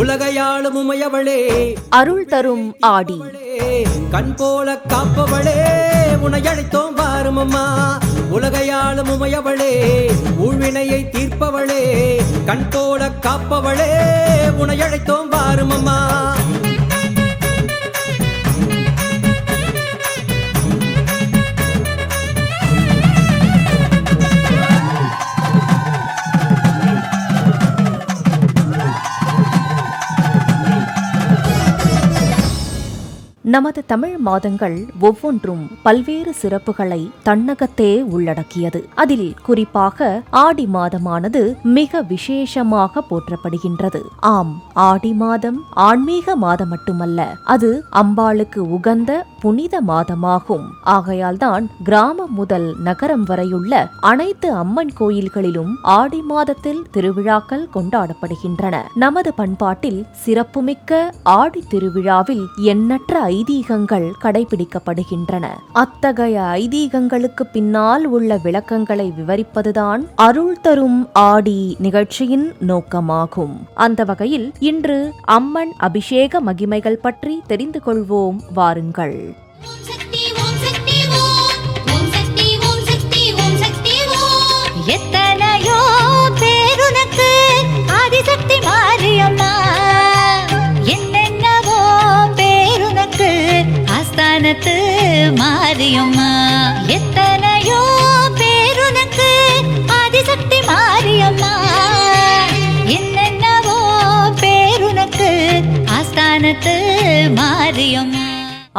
உலகையாளும் உமையவளே, அருள் தரும் ஆடி, கண் போல காப்பவளே, உன்னை அழைத்தோம் வாரும் அம்மா. உலகையாளும் உமையவளே, ஊழ்வினையை தீர்ப்பவளே, கண் போல காப்பவளே, உன்னை அழைத்தோம் வாரும் அம்மா. நமது தமிழ் மாதங்கள் ஒவ்வொன்றும் பல்வேறு சிறப்புகளை தன்னகத்தே உள்ளடக்கியது. அதில் குறிப்பாக ஆடி மாதமானது மிக விசேஷமாக போற்றப்படுகின்றது. ஆம், ஆடி மாதம் ஆன்மீக மாதம் மட்டுமல்ல, அது அம்பாளுக்கு உகந்த புனித மாதமாகும். ஆகையால்தான் கிராமம் முதல் நகரம் வரையுள்ள அனைத்து அம்மன் கோயில்களிலும் ஆடி மாதத்தில் திருவிழாக்கள் கொண்டாடப்படுகின்றன. நமது பண்பாட்டில் சிறப்புமிக்க ஆடி திருவிழாவில் எண்ணற்ற ஐதீகங்கள் கடைபிடிக்கப்படுகின்றன. அத்தகைய ஐதீகங்களுக்கு பின்னால் உள்ள விளக்கங்களை விவரிப்பதுதான் அருள் தரும் ஆடி நிகழ்ச்சியின் நோக்கமாகும். அந்த வகையில் இன்று அம்மன் அபிஷேக மகிமைகள் பற்றி தெரிந்து கொள்வோம், வாருங்கள். எத்தனையோ பேருனக்கு ஆதிசக்தி மாரியம்மா, என்னென்னவோ பேருனக்கு ஆஸ்தானத்து மாரியம்மா. எத்தனையோ பேருனக்கு ஆதிசக்தி மாரியம்மா, என்னென்னவோ பேருனக்கு ஆஸ்தானத்து மாரியம்மா.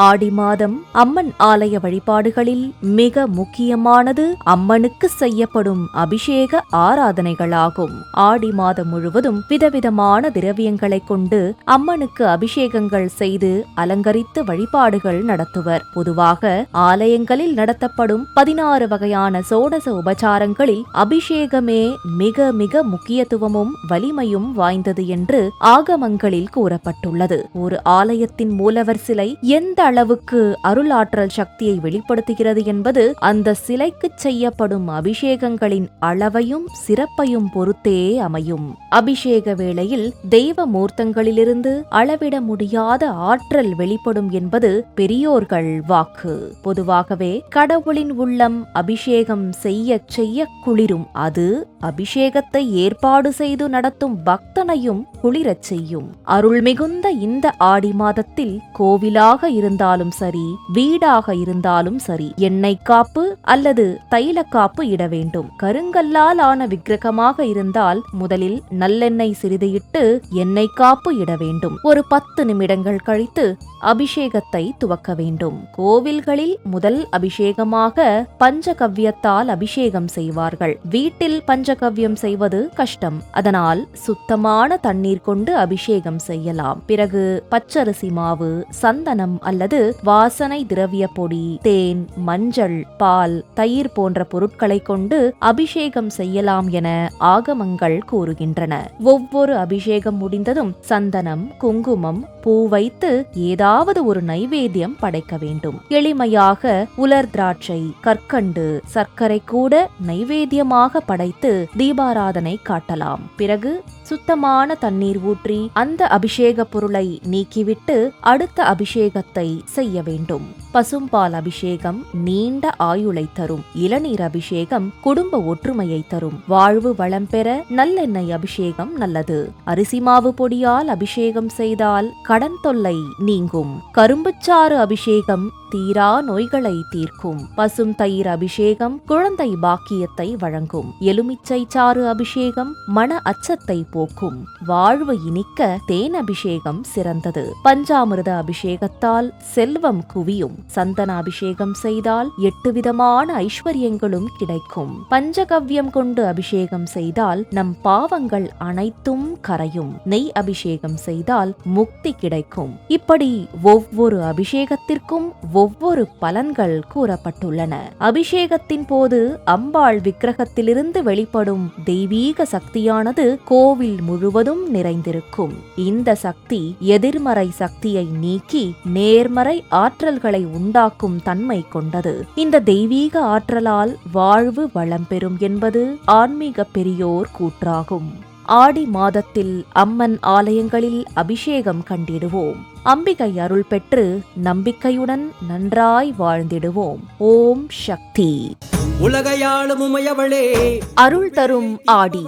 ஆடி மாதம் அம்மன் ஆலய வழிபாடுகளில் மிக முக்கியமானது அம்மனுக்கு செய்யப்படும் அபிஷேக ஆராதனைகளாகும். ஆடி மாதம் முழுவதும் விதவிதமான திரவியங்களை கொண்டு அம்மனுக்கு அபிஷேகங்கள் செய்து அலங்கரித்து வழிபாடுகள் நடத்துவர். பொதுவாக ஆலயங்களில் நடத்தப்படும் 16 வகையான சோடச உபசாரங்களில் அபிஷேகமே மிக மிக முக்கியத்துவமும் வலிமையும் வாய்ந்தது என்று ஆகமங்களில் கூறப்பட்டுள்ளது. ஒரு ஆலயத்தின் மூலவர் சிலை எந்த அளவுக்கு அருளாற்றல் சக்தியை வெளிப்படுத்துகிறது என்பது அந்த சிலைக்கு செய்யப்படும் அபிஷேகங்களின் அளவையும் சிறப்பையும் பொறுத்தே அமையும். அபிஷேக வேளையில் தெய்வ மூர்த்தங்களிலிருந்து அளவிட முடியாத ஆற்றல் வெளிப்படும் என்பது பெரியோர்கள் வாக்கு. பொதுவாகவே கடவுளின் உள்ளம் அபிஷேகம் செய்ய செய்ய குளிரும். அது அபிஷேகத்தை ஏற்பாடு செய்து நடத்தும் பக்தனையும் குளிரச் செய்யும். அருள் மிகுந்த இந்த ஆடி மாதத்தில் கோவிலாக இருந்தாலும் சரி, வீடாக இருந்தாலும் சரி, எண்ணெய் காப்பு அல்லது தைல காப்பு இட வேண்டும். கருங்கல்லால் ஆன விக்கிரகமாக இருந்தால் முதலில் நல்லெண்ணெய் சிறிது இட்டு எண்ணெய் காப்பு இட வேண்டும். ஒரு 10 நிமிடங்கள் கழித்து அபிஷேகத்தை துவக்க வேண்டும். கோவில்களில் முதல் அபிஷேகமாக பஞ்சகவ்யத்தால் அபிஷேகம் செய்வார்கள். வீட்டில் பஞ்சகவ்யம் செய்வது கஷ்டம். அதனால் சுத்தமான தண்ணீர் கொண்டு அபிஷேகம் செய்யலாம். பிறகு பச்சரிசி மாவு, சந்தனம் அல்லது வாசனை திரவிய பொடி, தேன், மஞ்சள், பால், தயிர் போன்ற பொருட்களை கொண்டு அபிஷேகம் செய்யலாம் என ஆகமங்கள் கூறுகின்றன. ஒவ்வொரு அபிஷேகம் முடிந்ததும் சந்தனம், குங்குமம், பூ வைத்து ஏதாவது ஒரு நைவேத்தியம் படைக்க வேண்டும். எளிமையாக உலர் திராட்சை, கற்கண்டு, சர்க்கரை கூட நைவேத்தியமாக படைத்து தீபாராதனை காட்டலாம். பிறகு சுத்தமான தண்ணீர் ஊற்றி அந்த அபிஷேக பொருளை நீக்கிவிட்டு அடுத்த அபிஷேகத்தை செய்ய வேண்டும். பசும்பால் அபிஷேகம் நீண்ட ஆயுளை தரும். இளநீர் அபிஷேகம் குடும்ப ஒற்றுமையை தரும். வாழ்வு வளம் பெற நல்லெண்ணெய் அபிஷேகம் நல்லது. அரிசி மாவு பொடியால் அபிஷேகம் செய்தால் கடன் தொல்லை நீங்கும். கரும்புச்சாறு அபிஷேகம் தீரா நோய்களை தீர்க்கும். பசும் தயிர் அபிஷேகம் குழந்தை பாக்கியத்தை வழங்கும். எலுமிச்சை சாறு அபிஷேகம் மன அச்சத்தை போக்கும். வாழ்வு இனிக்க தேன் அபிஷேகம் சிறந்தது. பஞ்சாமிர்த அபிஷேகத்தால் செல்வம் குவியும். சந்தன அபிஷேகம் செய்தால் 8 விதமான ஐஸ்வர்யங்களும் கிடைக்கும். பஞ்சகவ்யம் கொண்டு அபிஷேகம் செய்தால் நம் பாவங்கள் அனைத்தும் கரையும். நெய் அபிஷேகம் செய்தால் முக்தி கிடைக்கும். இப்படி ஒவ்வொரு அபிஷேகத்திற்கும் ஒவ்வொரு பலன்கள் கூறப்பட்டுள்ளன. அபிஷேகத்தின் போது அம்பாள் விக்கிரகத்திலிருந்து வெளிப்படும் தெய்வீக சக்தியானது கோவில் முழுவதும் நிறைந்திருக்கும். இந்த சக்தி எதிர்மறை சக்தியை நீக்கி நேர்மறை ஆற்றல்களை உண்டாக்கும் தன்மை கொண்டது. இந்த தெய்வீக ஆற்றலால் வாழ்வு வளம் பெறும் என்பது ஆன்மீக பெரியோர் கூற்றாகும். ஆடி மாதத்தில் அம்மன் ஆலயங்களில் அபிஷேகம் கண்டிடுவோம். அம்பிகை அருள் பெற்று நம்பிக்கையுடன் நன்றாய் வாழ்ந்திடுவோம். ஓம் சக்தி. உலகையாளும் உமையவளே, அருள் தரும் ஆடி,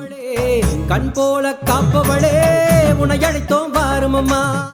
கண் போல காப்பவளே, உன்னை அழைத்தோம் வாரும் அம்மா.